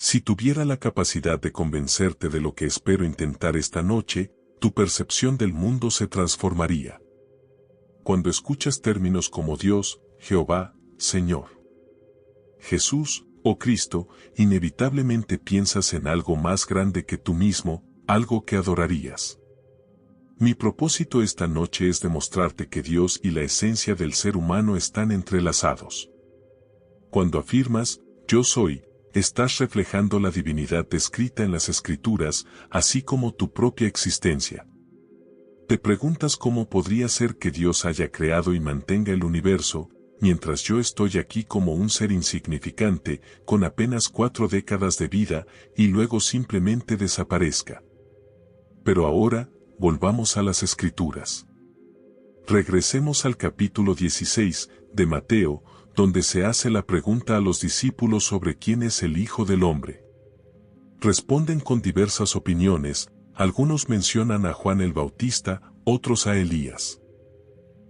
Si tuviera la capacidad de convencerte de lo que espero intentar esta noche, tu percepción del mundo se transformaría. Cuando escuchas términos como Dios, Jehová, Señor, Jesús o Cristo, inevitablemente piensas en algo más grande que tú mismo, algo que adorarías. Mi propósito esta noche es demostrarte que Dios y la esencia del ser humano están entrelazados. Cuando afirmas, yo soy, estás reflejando la divinidad descrita en las Escrituras, así como tu propia existencia. Te preguntas cómo podría ser que Dios haya creado y mantenga el universo, mientras yo estoy aquí como un ser insignificante, con apenas 4 décadas de vida, y luego simplemente desaparezca. Pero ahora, volvamos a las Escrituras. Regresemos al capítulo 16 de Mateo, donde se hace la pregunta a los discípulos sobre quién es el Hijo del Hombre. Responden con diversas opiniones, algunos mencionan a Juan el Bautista, otros a Elías,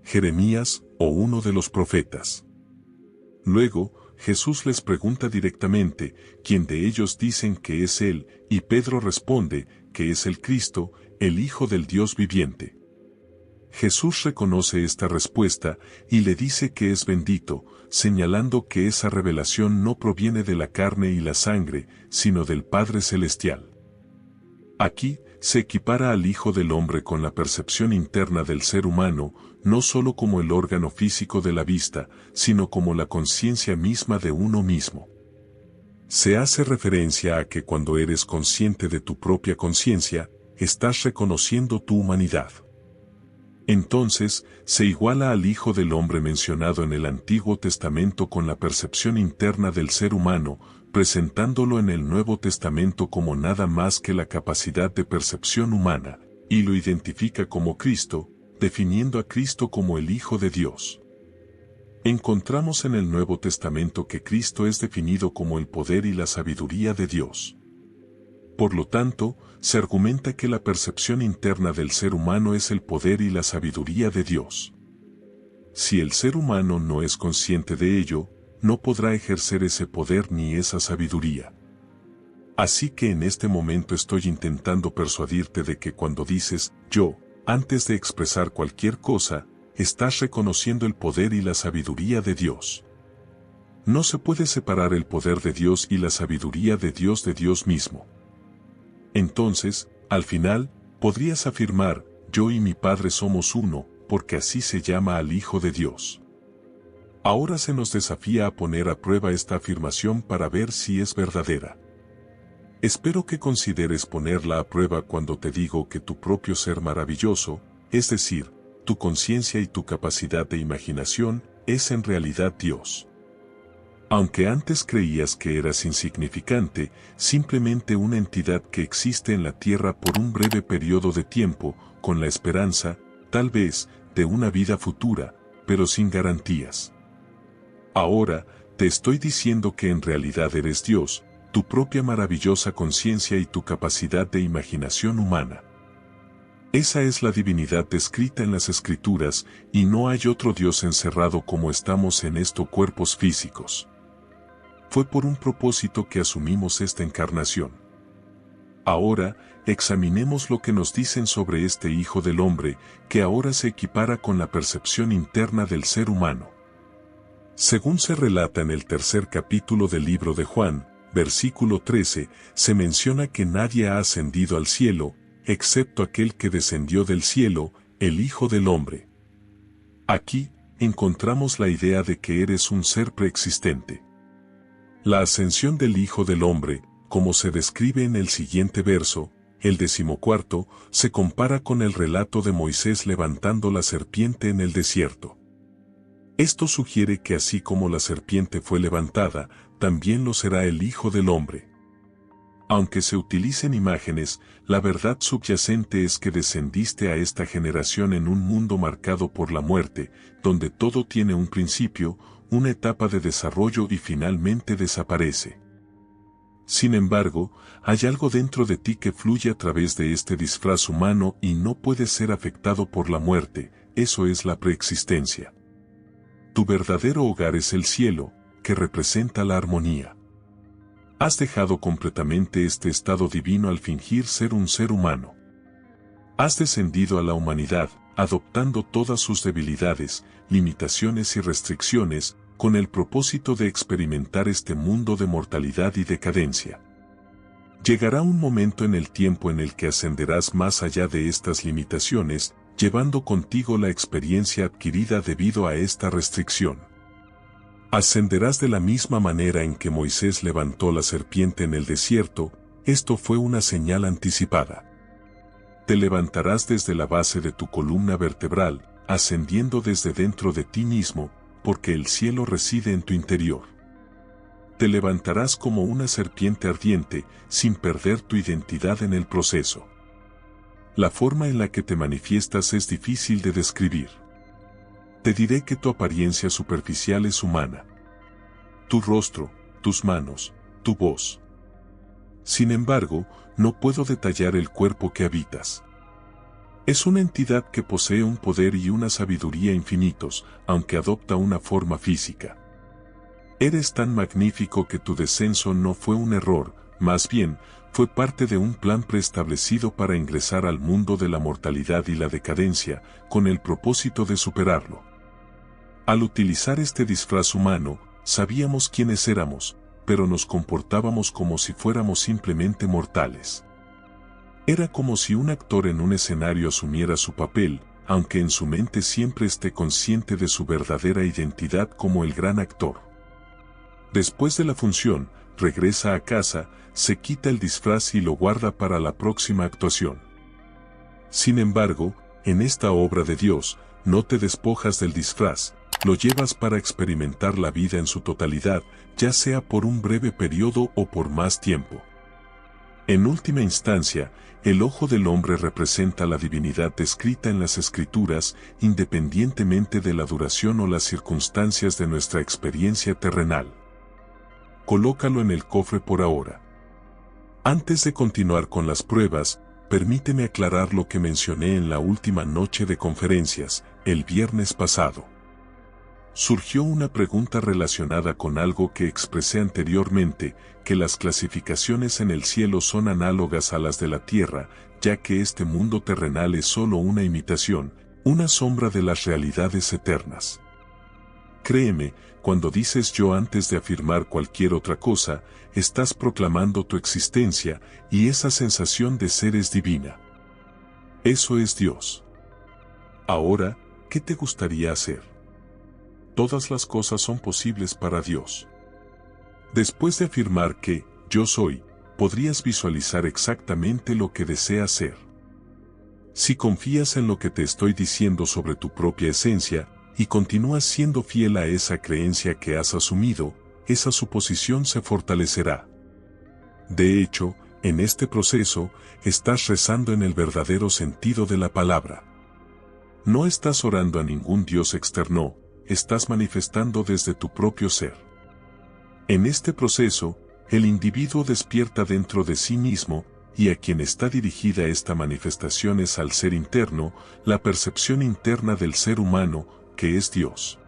Jeremías o uno de los profetas. Luego, Jesús les pregunta directamente, ¿quién de ellos dicen que es Él? Y Pedro responde, que es el Cristo, el Hijo del Dios viviente. Jesús reconoce esta respuesta y le dice que es bendito, señalando que esa revelación no proviene de la carne y la sangre, sino del Padre Celestial. Aquí, se equipara al Hijo del Hombre con la percepción interna del ser humano, no solo como el órgano físico de la vista, sino como la conciencia misma de uno mismo. Se hace referencia a que cuando eres consciente de tu propia conciencia, estás reconociendo tu humanidad. Entonces, se iguala al Hijo del Hombre mencionado en el Antiguo Testamento con la percepción interna del ser humano, presentándolo en el Nuevo Testamento como nada más que la capacidad de percepción humana, y lo identifica como Cristo, definiendo a Cristo como el Hijo de Dios. Encontramos en el Nuevo Testamento que Cristo es definido como el poder y la sabiduría de Dios. Por lo tanto, se argumenta que la percepción interna del ser humano es el poder y la sabiduría de Dios. Si el ser humano no es consciente de ello, no podrá ejercer ese poder ni esa sabiduría. Así que en este momento estoy intentando persuadirte de que cuando dices yo, antes de expresar cualquier cosa, estás reconociendo el poder y la sabiduría de Dios. No se puede separar el poder de Dios y la sabiduría de Dios mismo. Entonces, al final, podrías afirmar, yo y mi Padre somos uno, porque así se llama al Hijo de Dios. Ahora se nos desafía a poner a prueba esta afirmación para ver si es verdadera. Espero que consideres ponerla a prueba cuando te digo que tu propio ser maravilloso, es decir, tu conciencia y tu capacidad de imaginación, es en realidad Dios. Aunque antes creías que eras insignificante, simplemente una entidad que existe en la Tierra por un breve periodo de tiempo, con la esperanza, tal vez, de una vida futura, pero sin garantías. Ahora, te estoy diciendo que en realidad eres Dios, tu propia maravillosa conciencia y tu capacidad de imaginación humana. Esa es la divinidad descrita en las Escrituras, y no hay otro Dios encerrado como estamos en estos cuerpos físicos. Fue por un propósito que asumimos esta encarnación. Ahora, examinemos lo que nos dicen sobre este Hijo del Hombre, que ahora se equipara con la percepción interna del ser humano. Según se relata en el 3er capítulo del libro de Juan, versículo 13, se menciona que nadie ha ascendido al cielo, excepto aquel que descendió del cielo, el Hijo del Hombre. Aquí, encontramos la idea de que eres un ser preexistente. La ascensión del Hijo del Hombre, como se describe en el siguiente verso, el 14, se compara con el relato de Moisés levantando la serpiente en el desierto. Esto sugiere que así como la serpiente fue levantada, también lo será el Hijo del Hombre. Aunque se utilicen imágenes, la verdad subyacente es que descendiste a esta generación en un mundo marcado por la muerte, donde todo tiene un principio, una etapa de desarrollo y finalmente desaparece. Sin embargo, hay algo dentro de ti que fluye a través de este disfraz humano y no puede ser afectado por la muerte, eso es la preexistencia. Tu verdadero hogar es el cielo, que representa la armonía. Has dejado completamente este estado divino al fingir ser un ser humano. Has descendido a la humanidad, adoptando todas sus debilidades, limitaciones y restricciones, con el propósito de experimentar este mundo de mortalidad y decadencia. Llegará un momento en el tiempo en el que ascenderás más allá de estas limitaciones, llevando contigo la experiencia adquirida debido a esta restricción. Ascenderás de la misma manera en que Moisés levantó la serpiente en el desierto, esto fue una señal anticipada. Te levantarás desde la base de tu columna vertebral, ascendiendo desde dentro de ti mismo, porque el cielo reside en tu interior. Te levantarás como una serpiente ardiente, sin perder tu identidad en el proceso. La forma en la que te manifiestas es difícil de describir. Te diré que tu apariencia superficial es humana. Tu rostro, tus manos, tu voz. Sin embargo, no puedo detallar el cuerpo que habitas. Es una entidad que posee un poder y una sabiduría infinitos, aunque adopta una forma física. Eres tan magnífico que tu descenso no fue un error, más bien, fue parte de un plan preestablecido para ingresar al mundo de la mortalidad y la decadencia, con el propósito de superarlo. Al utilizar este disfraz humano, sabíamos quiénes éramos, pero nos comportábamos como si fuéramos simplemente mortales. Era como si un actor en un escenario asumiera su papel, aunque en su mente siempre esté consciente de su verdadera identidad como el gran actor. Después de la función, regresa a casa, se quita el disfraz y lo guarda para la próxima actuación. Sin embargo, en esta obra de Dios, no te despojas del disfraz, lo llevas para experimentar la vida en su totalidad, ya sea por un breve periodo o por más tiempo. En última instancia, el ojo del hombre representa la divinidad descrita en las Escrituras, independientemente de la duración o las circunstancias de nuestra experiencia terrenal. Colócalo en el cofre por ahora. Antes de continuar con las pruebas, permíteme aclarar lo que mencioné en la última noche de conferencias, el viernes pasado. Surgió una pregunta relacionada con algo que expresé anteriormente, que las clasificaciones en el cielo son análogas a las de la tierra, ya que este mundo terrenal es solo una imitación, una sombra de las realidades eternas. Créeme, cuando dices yo antes de afirmar cualquier otra cosa, estás proclamando tu existencia, y esa sensación de ser es divina. Eso es Dios. Ahora, ¿qué te gustaría hacer? Todas las cosas son posibles para Dios. Después de afirmar que, yo soy, podrías visualizar exactamente lo que deseas ser. Si confías en lo que te estoy diciendo sobre tu propia esencia, y continúas siendo fiel a esa creencia que has asumido, esa suposición se fortalecerá. De hecho, en este proceso, estás rezando en el verdadero sentido de la palabra. No estás orando a ningún Dios externo, estás manifestando desde tu propio ser. En este proceso, el individuo despierta dentro de sí mismo, y a quien está dirigida esta manifestación es al ser interno, la percepción interna del ser humano, que es Dios.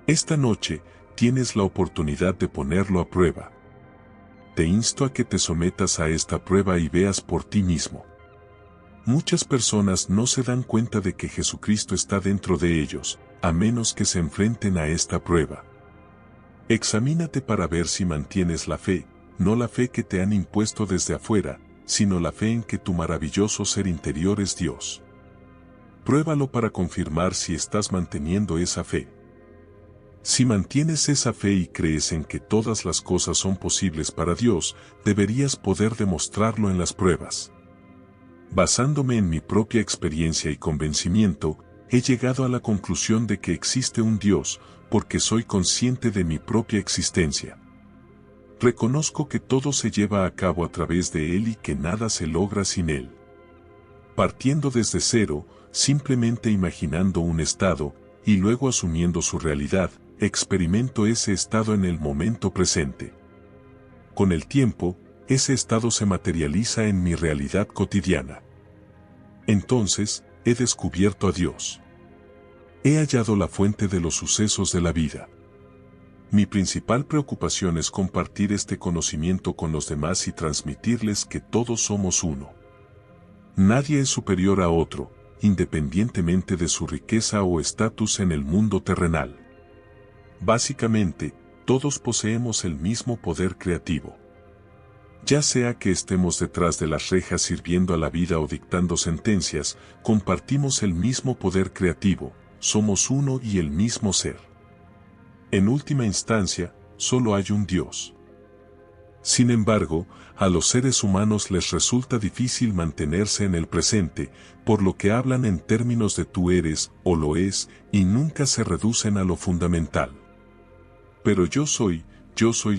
Esta noche, tienes la oportunidad de ponerlo a prueba. Te insto a que te sometas a esta prueba y veas por ti mismo. Muchas personas no se dan cuenta de que Jesucristo está dentro de ellos, a menos que se enfrenten a esta prueba. Examínate para ver si mantienes la fe, no la fe que te han impuesto desde afuera, sino la fe en que tu maravilloso ser interior es Dios. Pruébalo para confirmar si estás manteniendo esa fe. Si mantienes esa fe y crees en que todas las cosas son posibles para Dios, deberías poder demostrarlo en las pruebas. Basándome en mi propia experiencia y convencimiento, he llegado a la conclusión de que existe un Dios, porque soy consciente de mi propia existencia. Reconozco que todo se lleva a cabo a través de Él y que nada se logra sin Él. Partiendo desde cero, simplemente imaginando un estado, y luego asumiendo su realidad, experimento ese estado en el momento presente. Con el tiempo, ese estado se materializa en mi realidad cotidiana. Entonces, he descubierto a Dios. He hallado la fuente de los sucesos de la vida. Mi principal preocupación es compartir este conocimiento con los demás y transmitirles que todos somos uno. Nadie es superior a otro, independientemente de su riqueza o estatus en el mundo terrenal. Básicamente, todos poseemos el mismo poder creativo. Ya sea que estemos detrás de las rejas sirviendo a la vida o dictando sentencias, compartimos el mismo poder creativo, somos uno y el mismo ser. En última instancia, solo hay un Dios. Sin embargo, a los seres humanos les resulta difícil mantenerse en el presente, por lo que hablan en términos de tú eres o lo es, y nunca se reducen a lo fundamental. Pero yo soy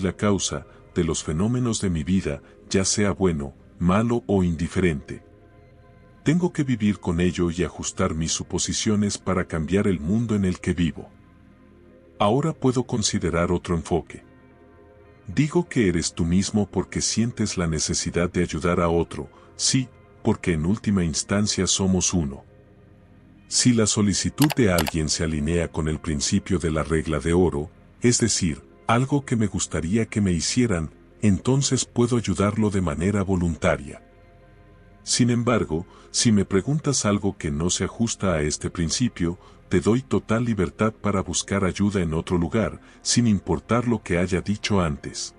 la causa de los fenómenos de mi vida, ya sea bueno, malo o indiferente. Tengo que vivir con ello y ajustar mis suposiciones para cambiar el mundo en el que vivo. Ahora puedo considerar otro enfoque. Digo que eres tú mismo porque sientes la necesidad de ayudar a otro, sí, porque en última instancia somos uno. Si la solicitud de alguien se alinea con el principio de la regla de oro, es decir, algo que me gustaría que me hicieran, entonces puedo ayudarlo de manera voluntaria. Sin embargo, si me preguntas algo que no se ajusta a este principio, te doy total libertad para buscar ayuda en otro lugar, sin importar lo que haya dicho antes.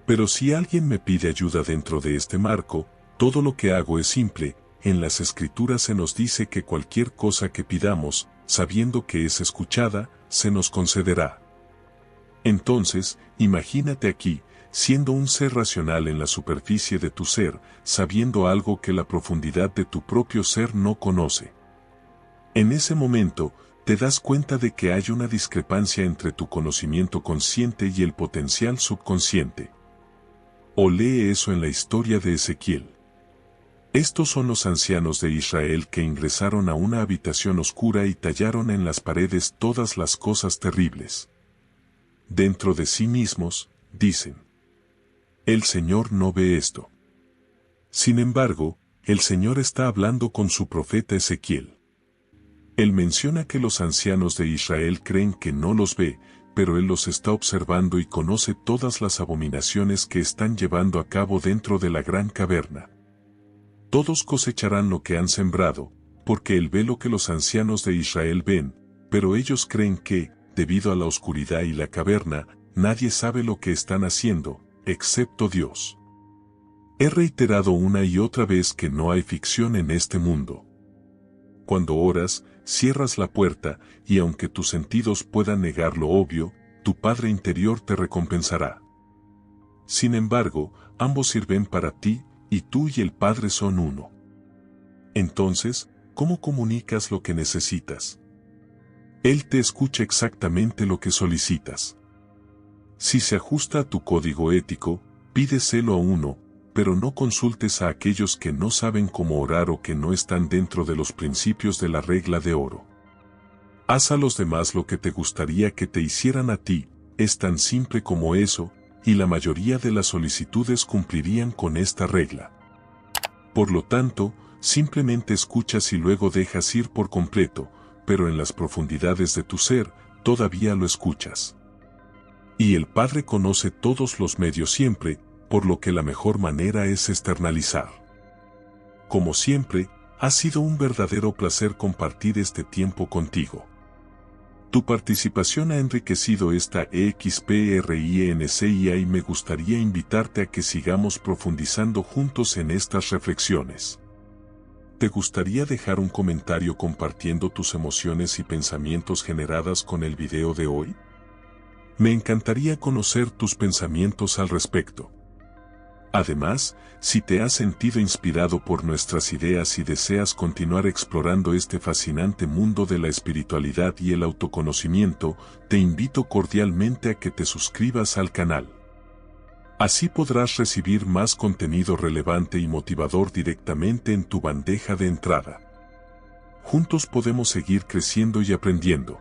Pero si alguien me pide ayuda dentro de este marco, todo lo que hago es simple. En las Escrituras se nos dice que cualquier cosa que pidamos, sabiendo que es escuchada, se nos concederá. Entonces, imagínate aquí, siendo un ser racional en la superficie de tu ser, sabiendo algo que la profundidad de tu propio ser no conoce. En ese momento, te das cuenta de que hay una discrepancia entre tu conocimiento consciente y el potencial subconsciente. O lee eso en la historia de Ezequiel. Estos son los ancianos de Israel que ingresaron a una habitación oscura y tallaron en las paredes todas las cosas terribles. Dentro de sí mismos, dicen: el Señor no ve esto. Sin embargo, el Señor está hablando con su profeta Ezequiel. Él menciona que los ancianos de Israel creen que no los ve, pero Él los está observando y conoce todas las abominaciones que están llevando a cabo dentro de la gran caverna. Todos cosecharán lo que han sembrado, porque Él ve lo que los ancianos de Israel ven, pero ellos creen que, debido a la oscuridad y la caverna, nadie sabe lo que están haciendo, excepto Dios. He reiterado una y otra vez que no hay ficción en este mundo. Cuando oras, cierras la puerta, y aunque tus sentidos puedan negar lo obvio, tu Padre interior te recompensará. Sin embargo, ambos sirven para ti, y tú y el Padre son uno. Entonces, ¿cómo comunicas lo que necesitas? Él te escucha exactamente lo que solicitas. Si se ajusta a tu código ético, pídeselo a uno, pero no consultes a aquellos que no saben cómo orar o que no están dentro de los principios de la regla de oro. Haz a los demás lo que te gustaría que te hicieran a ti, es tan simple como eso, y la mayoría de las solicitudes cumplirían con esta regla. Por lo tanto, simplemente escuchas y luego dejas ir por completo, pero en las profundidades de tu ser, todavía lo escuchas. Y el Padre conoce todos los medios siempre, por lo que la mejor manera es externalizar. Como siempre, ha sido un verdadero placer compartir este tiempo contigo. Tu participación ha enriquecido esta experiencia y me gustaría invitarte a que sigamos profundizando juntos en estas reflexiones. ¿Te gustaría dejar un comentario compartiendo tus emociones y pensamientos generadas con el video de hoy? Me encantaría conocer tus pensamientos al respecto. Además, si te has sentido inspirado por nuestras ideas y deseas continuar explorando este fascinante mundo de la espiritualidad y el autoconocimiento, te invito cordialmente a que te suscribas al canal. Así podrás recibir más contenido relevante y motivador directamente en tu bandeja de entrada. Juntos podemos seguir creciendo y aprendiendo.